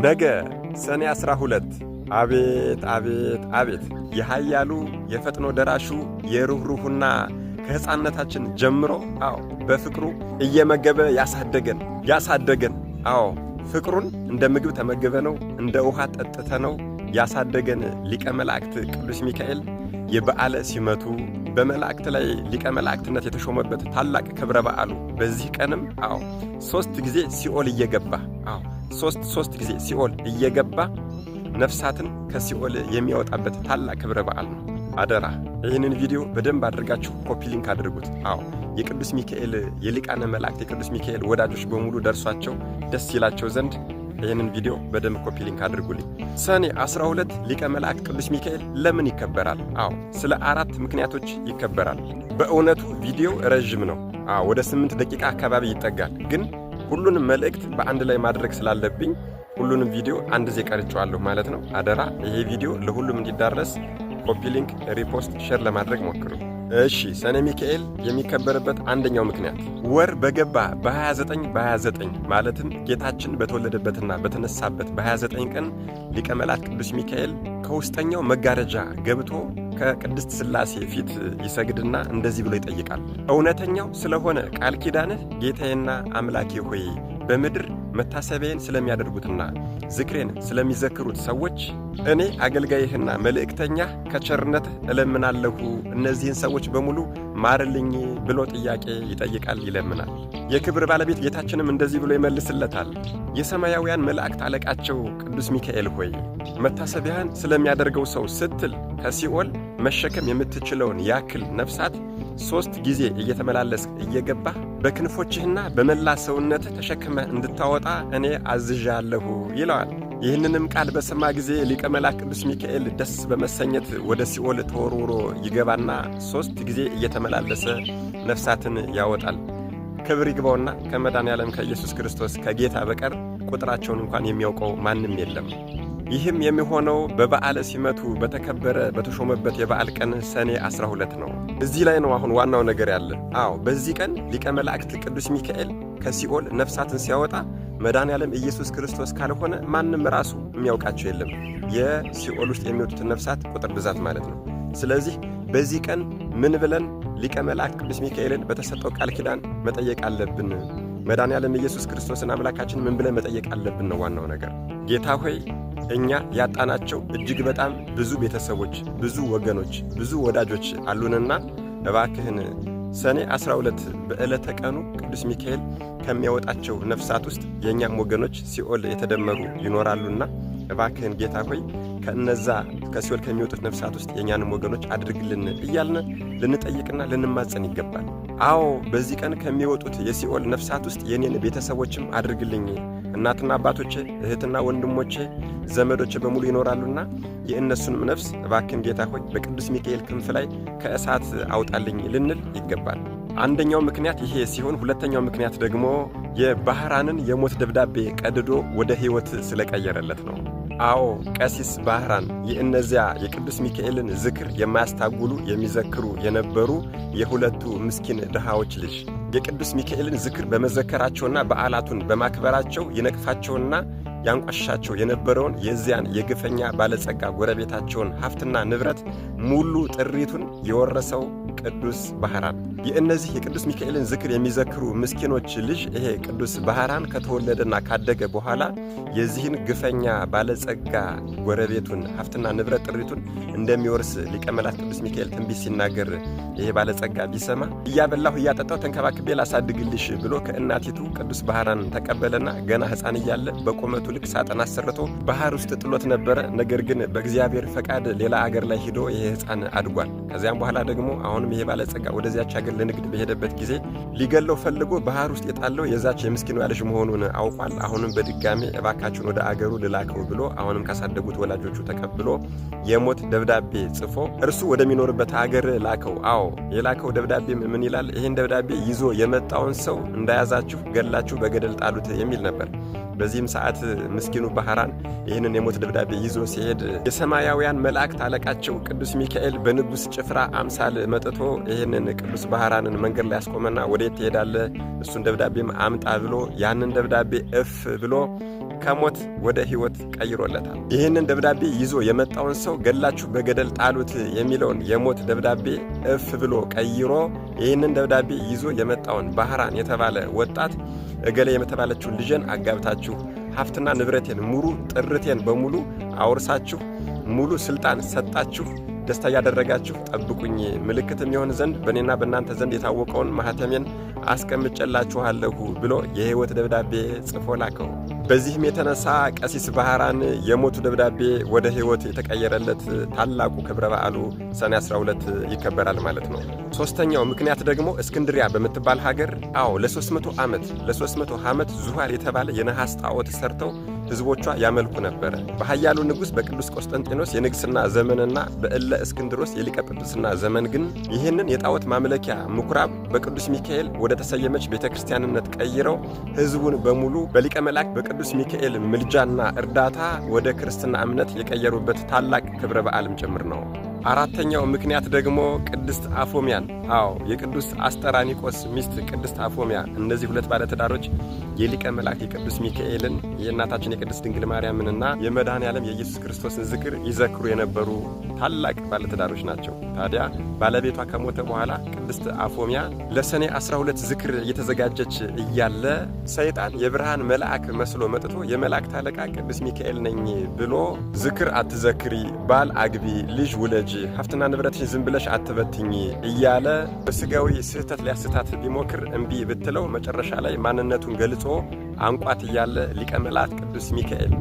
ነገ ሰኔ 12 አቤት አቤት አቤት የኃያሉ የፈጥኖ ደራሹ የሩህሩህና ከሕፃንነታችን ጀምሮ በፍቅሩ እየመገበ ያሳደገን ፍቅሩን እንደ ምግብ ተመግበነው እንደ ውሃ ጠጥተነው ያሳደገን ሊቀ መላእክት ቅዱስ ሚካኤል የበዓለ ሲመቱ በመላእክት ላይ ሊቀ መላእክትነት የተሾመበት ታላቅ ክብረ በዓሉ በዚህ ቀንም 3 ጊዜ ሲኦል እየገባ ሶስት ጊዜ ሲኦል እየገባ ነፍሳትን ከሲኦል የሚያወጣበት ታላቅ ክብረ በዓል ነው። አደራ ይህንን ቪዲዮ በደንብ አድርጋችሁ ኮፒ ሊንክ አድርጉት። የቅዱስ ሚካኤል የሊቃነ መላእክት የቅዱስ ሚካኤል ወዳጆች በሙሉ ደርሷቸው ደስ ይላቸው ዘንድ ይህንን ቪዲዮ በደንብ ኮፒ ሊንክ አድርጉልኝ። ሰኔ 12 ሊቀ መላእክት ቅዱስ ሚካኤል ለምን ይከበራል? ስለ 4 ምክንያቶች ይከበራል። በእውነቱ ቪዲዮ ረዥም ነው። ወደ 8 ደቂቃ አካባቢ ይጠጋል። ግን ሁሉንም መልእክት በአንድ ላይ ማድረግ ስላለብኝ ሁሉንም ቪዲዮ አንድ ዜ ቀርጬዋለሁ ማለት ነው። አደራ ይሄ ቪዲዮ ለሁሉም እንዲዳረስ ኮፒ ሊንክ፣ ሪፖስት፣ ሼር ለማድረግ ሞክሩ። እሺ ሰኔ ሚካኤል የሚከበርበት አንደኛው ምክንያት ወር በገባ በ29 ማለትም ጌታችን በተወለደበትና በተነሳበት በ29 ቀን ሊቀ መላእክት ቅዱስ ሚካኤል ከውስጠኛው መጋረጃ ገብቶ ከቅድስት ሥላሴ ፊት ይሰግድና እንደዚህ ብሎ ይጠይቃል። እውነተኛው ስለሆነ ቃል ኪዳንህ ጌታዬና አምላኬ ሆይ በምድር መታሰቢያን ስለሚያደርጉትና ዝክሬን ስለሚዘክሩት ሰዎች እኔ አገልጋይህና መልእክተኛህ ከቸርነትህ እለምናለሁ፣ እነዚህን ሰዎች በሙሉ ማርልኝ ብሎ ጥያቄ ይጠይቃል፣ ይለምናል። የክብር ባለቤት ጌታችንም እንደዚህ ብሎ ይመልስለታል። የሰማያውያን መላእክት አለቃቸው ቅዱስ ሚካኤል ሆይ መታሰቢያን ስለሚያደርገው ሰው ስትል ከሲኦል መሸከም የምትችለውን ያክል ነፍሳት 3 ጊዜ እየተመላለስክ እየገባህ በክንፎችህና በመላ ሰውነትህ ተሸክመህ እንድታወጣ እኔ አዝዣለሁ ይለዋል። ይህንንም ቃል በሰማ ጊዜ ሊቀ መላእክት ቅዱስ ሚካኤል ደስ በመሰኘት ወደ ሲኦል ተወርውሮ ይገባና 3 ጊዜ እየተመላለሰ ነፍሳትን ያወጣል። ክብር ይግባውና ከመድኃኔዓለም ከኢየሱስ ክርስቶስ ከጌታ በቀር ቁጥራቸውን እንኳን የሚያውቀው ማንም የለም። ይህም የሚሆነው በበዓለ ሲመቱ በተከበረ በተሾመበት የበዓል ቀን ሰኔ 12 ነው። እዚህ ላይ ነው አሁን ዋናው ነገር ያለ። በዚህ ቀን ሊቀ መላእክት ቅዱስ ሚካኤል ከሲኦል ነፍሳትን ሲያወጣ መድኃኔዓለም ኢየሱስ ክርስቶስ ካልሆነ ማንም ራሱ የሚያውቃቸው የለም። የሲኦል ውስጥ የሚወጡትን ነፍሳት ቁጥር ብዛት ማለት ነው። ስለዚህ በዚህ ቀን ምን ብለን ሊቀ መላእክት ቅዱስ ሚካኤልን በተሰጠው ቃል ኪዳን መጠየቅ አለብን? መድኃኔዓለም ኢየሱስ ክርስቶስን አምላካችን ምን ብለን መጠየቅ አለብን ነው ዋናው ነገር። ጌታ ሆይ እኛ ያጣናቸው እጅግ በጣም ብዙ ቤተሰቦች፣ ብዙ ወገኖች፣ ብዙ ወዳጆች አሉንና እባክህን ሰኔ 12 በዕለተ ቀኑ ቅዱስ ሚካኤል ከሚያወጣቸው ነፍሳት ውስጥ የእኛም ወገኖች ሲኦል የተደመሩ ይኖራሉና እባክህን ጌታ ሆይ ከእነዛ ከሲኦል ከሚወጡት ነፍሳት ውስጥ የእኛንም ወገኖች አድርግልን እያልን ልንጠይቅና ልንማጸን ይገባል። በዚህ ቀን ከሚወጡት የሲኦል ነፍሳት ውስጥ የኔን ቤተሰቦችም አድርግልኝ፣ እናትና አባቶቼ፣ እህትና ወንድሞቼ፣ ዘመዶቼ በሙሉ ይኖራሉና የእነሱንም ነፍስ እባክህን ጌታ ሆይ በቅዱስ ሚካኤል ክንፍ ላይ ከእሳት አውጣልኝ ልንል ይገባል። አንደኛው ምክንያት ይሄ ሲሆን፣ ሁለተኛው ምክንያት ደግሞ የባህራንን የሞት ደብዳቤ ቀድዶ ወደ ሕይወት ስለቀየረለት ነው። ቀሲስ ባህራን የእነዚያ የቅዱስ ሚካኤልን ዝክር የማያስታጉሉ የሚዘክሩ የነበሩ የሁለቱ ምስኪን ድሃዎች ልጅ የቅዱስ ሚካኤልን ዝክር በመዘከራቸውና በዓላቱን በማክበራቸው ይነቅፋቸውና ያንቋሻቸው የነበረውን የዚያን የግፈኛ ባለጸጋ ጎረቤታቸውን ሀብትና ንብረት ሙሉ ጥሪቱን የወረሰው ቅዱስ ባህራን የእነዚህ የቅዱስ ሚካኤልን ዝክር የሚዘክሩ ምስኪኖች ልጅ ይሄ ቅዱስ ባህራን ከተወለደና ካደገ በኋላ የዚህን ግፈኛ ባለጸጋ ጎረቤቱን ሀብትና ንብረት ጥሪቱን እንደሚወርስ ሊቀ መላእክት ቅዱስ ሚካኤል ትንቢት ሲናገር ይሄ ባለጸጋ ቢሰማ እያበላሁ እያጠጣሁ ተንከባክቤ ላሳድግልሽ ብሎ ከእናቲቱ ቅዱስ ባህራን ተቀበለና ገና ሕፃን እያለ በቁመቱ ልክ ሳጥን አሰርቶ ባህር ውስጥ ጥሎት ነበረ። ነገር ግን በእግዚአብሔር ፈቃድ ሌላ አገር ላይ ሂዶ ይሄ ሕፃን አድጓል። ከዚያም በኋላ ደግሞ አሁንም ይሄ ባለጸጋ ወደዚያች አገር ለንግድ በሄደበት ጊዜ ሊገለው ፈልጎ ባህር ውስጥ የጣለው የዛች የምስኪኗ ልጅ መሆኑን አውቋል። አሁንም በድጋሜ እባካችሁን ወደ አገሩ ልላከው ብሎ አሁንም ካሳደጉት ወላጆቹ ተቀብሎ የሞት ደብዳቤ ጽፎ እርሱ ወደሚኖርበት አገር ላከው። የላከው ደብዳቤ ምን ይላል? ይህን ደብዳቤ ይዞ የመጣውን ሰው እንዳያዛችሁ ገላችሁ በገደል ጣሉት የሚል ነበር። በዚህም ሰዓት ምስኪኑ ባህራን ይህንን የሞት ደብዳቤ ይዞ ሲሄድ የሰማያውያን መላእክት አለቃቸው ቅዱስ ሚካኤል በንጉሥ ጭፍራ አምሳል መጥቶ ይህንን ቅዱስ ባህራንን መንገድ ላይ ያስቆመና ወዴት ትሄዳለህ? እሱን ደብዳቤም አምጣ ብሎ ያንን ደብዳቤ እፍ ብሎ ከሞት ወደ ሕይወት ቀይሮለታል። ይህንን ደብዳቤ ይዞ የመጣውን ሰው ገላችሁ በገደል ጣሉት የሚለውን የሞት ደብዳቤ እፍ ብሎ ቀይሮ ይህንን ደብዳቤ ይዞ የመጣውን ባህራን የተባለ ወጣት እገሌ የምትባለችውን ልጄን አጋብታችሁ ሀብትና ንብረቴን ሙሉ ጥርቴን በሙሉ አውርሳችሁ ሙሉ ስልጣን ሰጣችሁ ደስታ ያደረጋችሁ ጠብቁኝ፣ ምልክትም ይሆን ዘንድ በእኔና በእናንተ ዘንድ የታወቀውን ማኅተሜን አስቀምጬላችኋለሁ ብሎ የሕይወት ደብዳቤ ጽፎ ላከው። በዚህም የተነሳ ቀሲስ ባህራን የሞቱ ደብዳቤ ወደ ሕይወት የተቀየረለት ታላቁ ክብረ በዓሉ ሰኔ 12 ይከበራል ማለት ነው። ሦስተኛው ምክንያት ደግሞ እስክንድሪያ በምትባል ሀገር ለ300 ዓመት ዙኋር የተባለ የነሐስ ጣዖት ሰርተው ሕዝቦቿ ያመልኩ ነበረ። በኃያሉ ንጉሥ በቅዱስ ቆስጠንጢኖስ የንግሥና ዘመንና በእለ እስክንድሮስ የሊቀ ጵጵስና ዘመን ግን ይህንን የጣዖት ማምለኪያ ምኵራብ በቅዱስ ሚካኤል ወደ ተሰየመች ቤተ ክርስቲያንነት ቀይረው ሕዝቡን በሙሉ በሊቀ መላእክት በቅዱስ ሚካኤል ምልጃና እርዳታ ወደ ክርስትና እምነት የቀየሩበት ታላቅ ክብረ በዓልም ጭምር ነው። አራተኛው ምክንያት ደግሞ ቅድስት አፎሚያን የቅዱስ አስጠራኒቆስ ሚስት ቅድስት አፎሚያ እነዚህ ሁለት ባለትዳሮች የሊቀ መላእክት የቅዱስ ሚካኤልን የእናታችን የቅድስት ድንግል ማርያምንና የመድኃኔዓለም የኢየሱስ ክርስቶስን ዝክር ይዘክሩ የነበሩ ታላቅ ባለትዳሮች ናቸው። ታዲያ ባለቤቷ ከሞተ በኋላ ቅድስት አፎሚያ ለሰኔ 12 ዝክር እየተዘጋጀች እያለ ሰይጣን የብርሃን መልአክ መስሎ መጥቶ የመላእክት አለቃ ቅዱስ ሚካኤል ነኝ ብሎ ዝክር አትዘክሪ፣ ባል አግቢ፣ ልጅ ውለጅ፣ ሀብትና ንብረትሽ ዝም ብለሽ አትበትኝ እያለ በስጋዊ ስህተት ሊያስታት ቢሞክር እምቢ ብትለው መጨረሻ ላይ ማንነቱን ገልጾ አንቋት እያለ ሊቀ መላእክት ቅዱስ ሚካኤል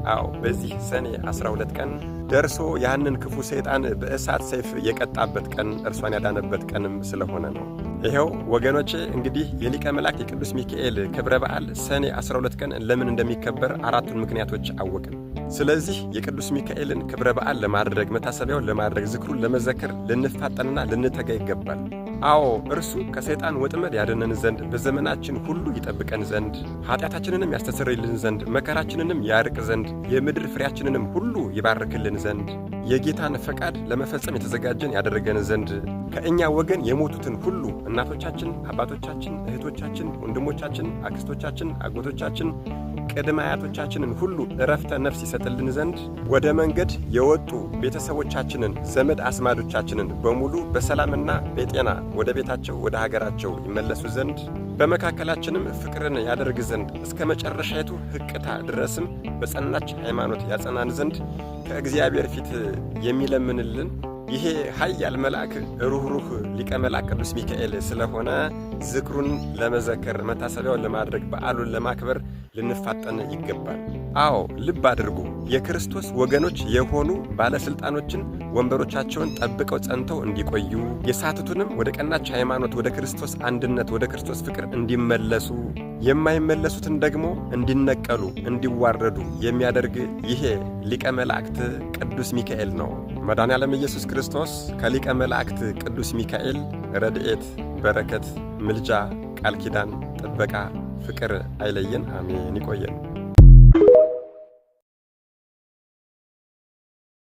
በዚህ ሰኔ 12 ቀን ደርሶ ያንን ክፉ ሰይጣን በእሳት ሰይፍ የቀጣበት ቀን እርሷን ያዳነበት ቀንም ስለሆነ ነው። ይኸው ወገኖቼ እንግዲህ የሊቀ መላእክት የቅዱስ ሚካኤል ክብረ በዓል ሰኔ 12 ቀን ለምን እንደሚከበር አራቱን ምክንያቶች አወቅን። ስለዚህ የቅዱስ ሚካኤልን ክብረ በዓል ለማድረግ መታሰቢያውን ለማድረግ ዝክሩን ለመዘከር ልንፋጠንና ልንተጋ ይገባል። እርሱ ከሰይጣን ወጥመድ ያድነን ዘንድ በዘመናችን ሁሉ ይጠብቀን ዘንድ ኃጢአታችንንም ያስተሰርይልን ዘንድ መከራችንንም ያርቅ ዘንድ የምድር ፍሬያችንንም ሁሉ ይባርክልን ዘንድ የጌታን ፈቃድ ለመፈጸም የተዘጋጀን ያደረገን ዘንድ ከእኛ ወገን የሞቱትን ሁሉ እናቶቻችን፣ አባቶቻችን፣ እህቶቻችን፣ ወንድሞቻችን፣ አክስቶቻችን፣ አጎቶቻችን፣ ቅድመ አያቶቻችንን ሁሉ እረፍተ ነፍስ ይሰጥልን ዘንድ ወደ መንገድ የወጡ ቤተሰቦቻችንን ዘመድ አስማዶቻችንን በሙሉ በሰላምና በጤና ወደ ቤታቸው ወደ ሀገራቸው ይመለሱ ዘንድ በመካከላችንም ፍቅርን ያደርግ ዘንድ እስከ መጨረሻይቱ ሕቅታ ድረስም በጸናች ሃይማኖት ያጸናን ዘንድ ከእግዚአብሔር ፊት የሚለምንልን ይሄ ኃያል መልአክ ሩኅሩኅ ሊቀ መላእክት ቅዱስ ሚካኤል ስለሆነ ዝክሩን ለመዘከር መታሰቢያውን ለማድረግ በዓሉን ለማክበር ልንፋጠን ይገባል። ልብ አድርጉ። የክርስቶስ ወገኖች የሆኑ ባለስልጣኖችን ወንበሮቻቸውን ጠብቀው ጸንተው እንዲቆዩ የሳቱትንም ወደ ቀናች ሃይማኖት ወደ ክርስቶስ አንድነት ወደ ክርስቶስ ፍቅር እንዲመለሱ የማይመለሱትን ደግሞ እንዲነቀሉ እንዲዋረዱ የሚያደርግ ይሄ ሊቀ መላእክት ቅዱስ ሚካኤል ነው። መድኃኔዓለም ኢየሱስ ክርስቶስ ከሊቀ መላእክት ቅዱስ ሚካኤል ረድኤት፣ በረከት፣ ምልጃ፣ ቃል ኪዳን፣ ጥበቃ፣ ፍቅር አይለየን። አሜን። ይቆየን።